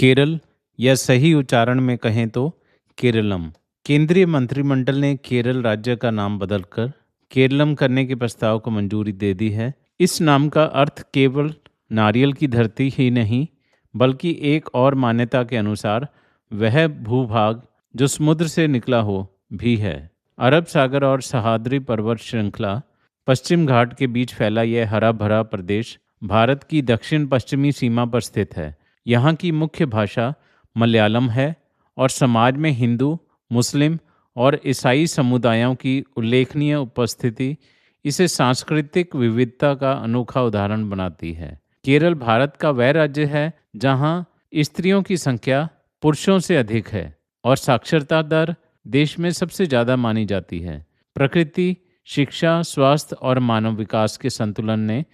केरल या सही उच्चारण में कहें तो केरलम। केंद्रीय मंत्रिमंडल ने केरल राज्य का नाम बदलकर केरलम करने के प्रस्ताव को मंजूरी दे दी है। इस नाम का अर्थ केवल नारियल की धरती ही नहीं, बल्कि एक और मान्यता के अनुसार वह भूभाग जो समुद्र से निकला हो भी है। अरब सागर और सह्याद्री पर्वत श्रृंखला पश्चिम घाट के बीच फैला यह हरा भरा प्रदेश भारत की दक्षिण पश्चिमी सीमा पर स्थित है। यहाँ की मुख्य भाषा मलयालम है और समाज में हिंदू, मुस्लिम और ईसाई समुदायों की उल्लेखनीय उपस्थिति इसे सांस्कृतिक विविधता का अनोखा उदाहरण बनाती है। केरल भारत का वह राज्य है जहाँ स्त्रियों की संख्या पुरुषों से अधिक है और साक्षरता दर देश में सबसे ज़्यादा मानी जाती है। प्रकृति, शिक्षा, स्वास्थ्य और मानव विकास के संतुलन ने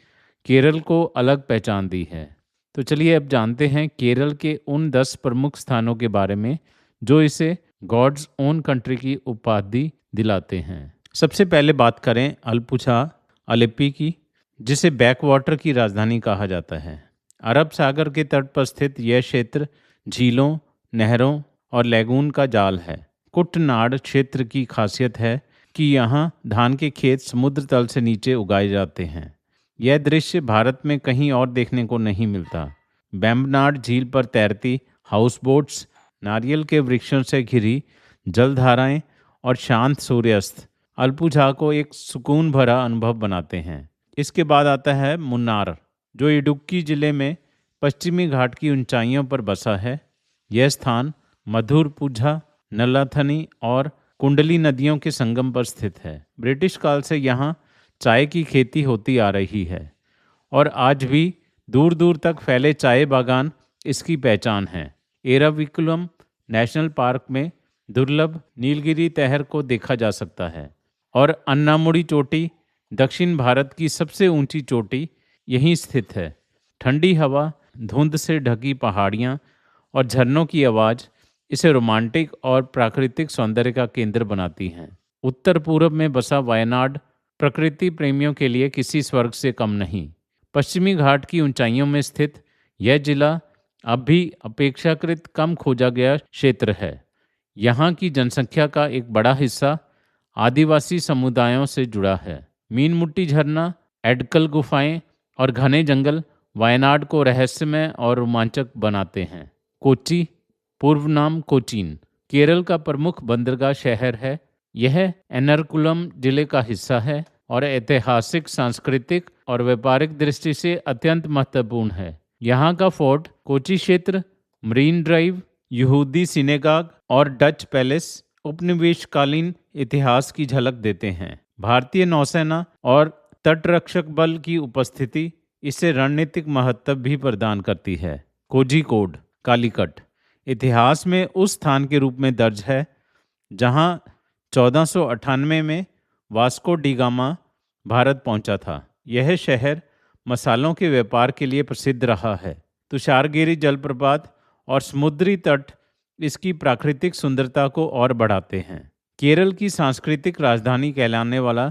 केरल को अलग पहचान दी है। तो चलिए अब जानते हैं केरल के उन 10 प्रमुख स्थानों के बारे में जो इसे गॉड्स ओन कंट्री की उपाधि दिलाते हैं। सबसे पहले बात करें अलपुझा अलेप्पी की, जिसे बैकवाटर की राजधानी कहा जाता है। अरब सागर के तट पर स्थित यह क्षेत्र झीलों, नहरों और लैगून का जाल है। कुटनाड क्षेत्र की खासियत है कि यहाँ धान के खेत समुद्र तल से नीचे उगाए जाते हैं। यह दृश्य भारत में कहीं और देखने को नहीं मिलता। बेम्बनाड झील पर तैरती हाउस बोट्स, नारियल के वृक्षों से घिरी जलधाराएं और शांत सूर्यास्त अलपुझा को एक सुकून भरा अनुभव बनाते हैं। इसके बाद आता है मुन्नार, जो इडुक्की जिले में पश्चिमी घाट की ऊंचाइयों पर बसा है। यह स्थान मधुरपुझा, नल्लाथनी और कुंडली नदियों के संगम पर स्थित है। ब्रिटिश काल से यहाँ चाय की खेती होती आ रही है और आज भी दूर दूर तक फैले चाय बागान इसकी पहचान है। एराविकुलम नेशनल पार्क में दुर्लभ नीलगिरी तहर को देखा जा सकता है और अन्नामुडी चोटी, दक्षिण भारत की सबसे ऊंची चोटी, यहीं स्थित है। ठंडी हवा, धुंध से ढकी पहाड़ियाँ और झरनों की आवाज़ इसे रोमांटिक और प्राकृतिक सौंदर्य का केंद्र बनाती हैं। उत्तर पूर्व में बसा वायनाड प्रकृति प्रेमियों के लिए किसी स्वर्ग से कम नहीं। पश्चिमी घाट की ऊंचाइयों में स्थित यह जिला अब भी अपेक्षाकृत कम खोजा गया क्षेत्र है। यहाँ की जनसंख्या का एक बड़ा हिस्सा आदिवासी समुदायों से जुड़ा है। मीनमुट्टी झरना, एडकल गुफाएं और घने जंगल वायनाड को रहस्यमय और रोमांचक बनाते हैं। कोच्चि, पूर्व नाम कोचीन, केरल का प्रमुख बंदरगाह शहर है। यह एर्नाकुलम जिले का हिस्सा है और ऐतिहासिक, सांस्कृतिक और व्यापारिक दृष्टि से अत्यंत महत्वपूर्ण है। यहाँ का फोर्ट, कोच्चि क्षेत्र, मरीन ड्राइव, यहूदी सिनेगाग और डच पैलेस उपनिवेशकालीन इतिहास की झलक देते हैं। भारतीय नौसेना और तटरक्षक बल की उपस्थिति इसे रणनीतिक महत्व भी प्रदान करती है। कोझिकोड कालीकट इतिहास में उस स्थान के रूप में दर्ज है जहां 1498 में वास्को डी गामा भारत पहुंचा था। यह शहर मसालों के व्यापार के लिए प्रसिद्ध रहा है। तुषारगिरी जलप्रपात और समुद्री तट इसकी प्राकृतिक सुंदरता को और बढ़ाते हैं। केरल की सांस्कृतिक राजधानी कहलाने वाला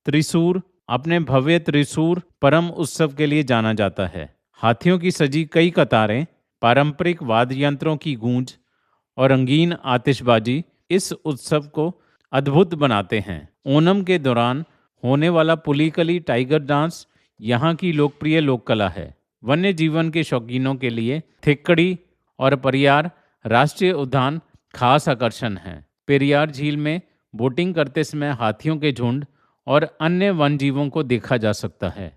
त्रिशूर अपने भव्य त्रिशूर परम उत्सव के लिए जाना जाता है। हाथियों की सजी कई कतारें, पारंपरिक वाद्य यंत्रों की गूंज और रंगीन आतिशबाजी इस उत्सव को अद्भुत बनाते हैं। ओणम के दौरान होने वाला पुलिकली टाइगर डांस यहाँ की लोकप्रिय लोक कला है। वन्य जीवन के शौकीनों के लिए थिक्कड़ी और परियार राष्ट्रीय उद्यान खास आकर्षण हैं। पेरियार झील में बोटिंग करते समय हाथियों के झुंड और अन्य वन जीवों को देखा जा सकता है।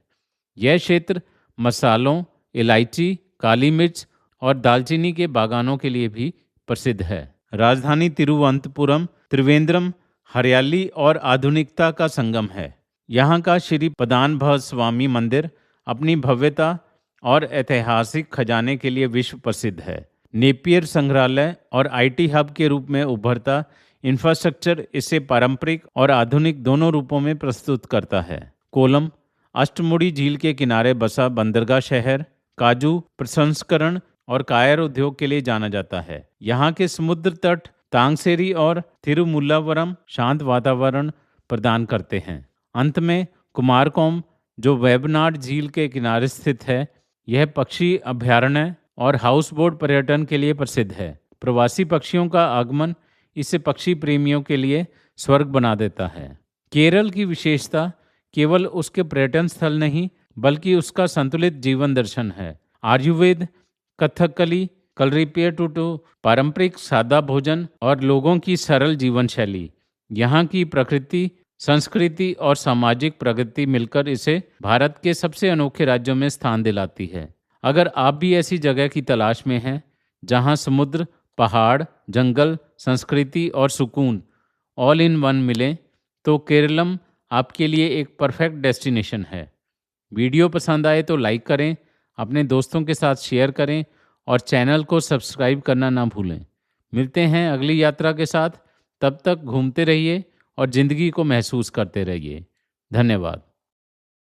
यह क्षेत्र मसालों, इलायची, काली मिर्च और दालचीनी के बागानों के लिए भी प्रसिद्ध है। राजधानी तिरुवनंतपुरम त्रिवेंद्रम हरियाली और आधुनिकता का संगम है। यहाँ का श्री पद्मनाभ स्वामी मंदिर अपनी भव्यता और ऐतिहासिक खजाने के लिए विश्व प्रसिद्ध है। नेपियर संग्रहालय और आईटी हब के रूप में उभरता इंफ्रास्ट्रक्चर इसे पारंपरिक और आधुनिक दोनों रूपों में प्रस्तुत करता है। कोलम अष्टमुड़ी झील के किनारे बसा बंदरगाह शहर काजू प्रसंस्करण और कायर उद्योग के लिए जाना जाता है। यहाँ के समुद्र तट तांगसेरी और थिरुमुल्लावरम शांत वातावरण प्रदान करते हैं। अंत में कुमारकोम, जो वेबनाड झील के किनारे स्थित है, यह पक्षी अभयारण्य और हाउस बोट पर्यटन के लिए प्रसिद्ध है। प्रवासी पक्षियों का आगमन इसे पक्षी प्रेमियों के लिए स्वर्ग बना देता है। केरल की विशेषता केवल उसके पर्यटन स्थल नहीं बल्कि उसका संतुलित जीवन दर्शन है। आयुर्वेद, कथकली, कलरीपयट्टू, पारंपरिक सादा भोजन और लोगों की सरल जीवन शैली, यहाँ की प्रकृति, संस्कृति और सामाजिक प्रगति मिलकर इसे भारत के सबसे अनोखे राज्यों में स्थान दिलाती है। अगर आप भी ऐसी जगह की तलाश में हैं जहाँ समुद्र, पहाड़, जंगल, संस्कृति और सुकून ऑल इन वन मिलें, तो केरलम आपके लिए एक परफेक्ट डेस्टिनेशन है। वीडियो पसंद आए तो लाइक करें, अपने दोस्तों के साथ शेयर करें और चैनल को सब्सक्राइब करना ना भूलें। मिलते हैं अगली यात्रा के साथ। तब तक घूमते रहिए और ज़िंदगी को महसूस करते रहिए। धन्यवाद।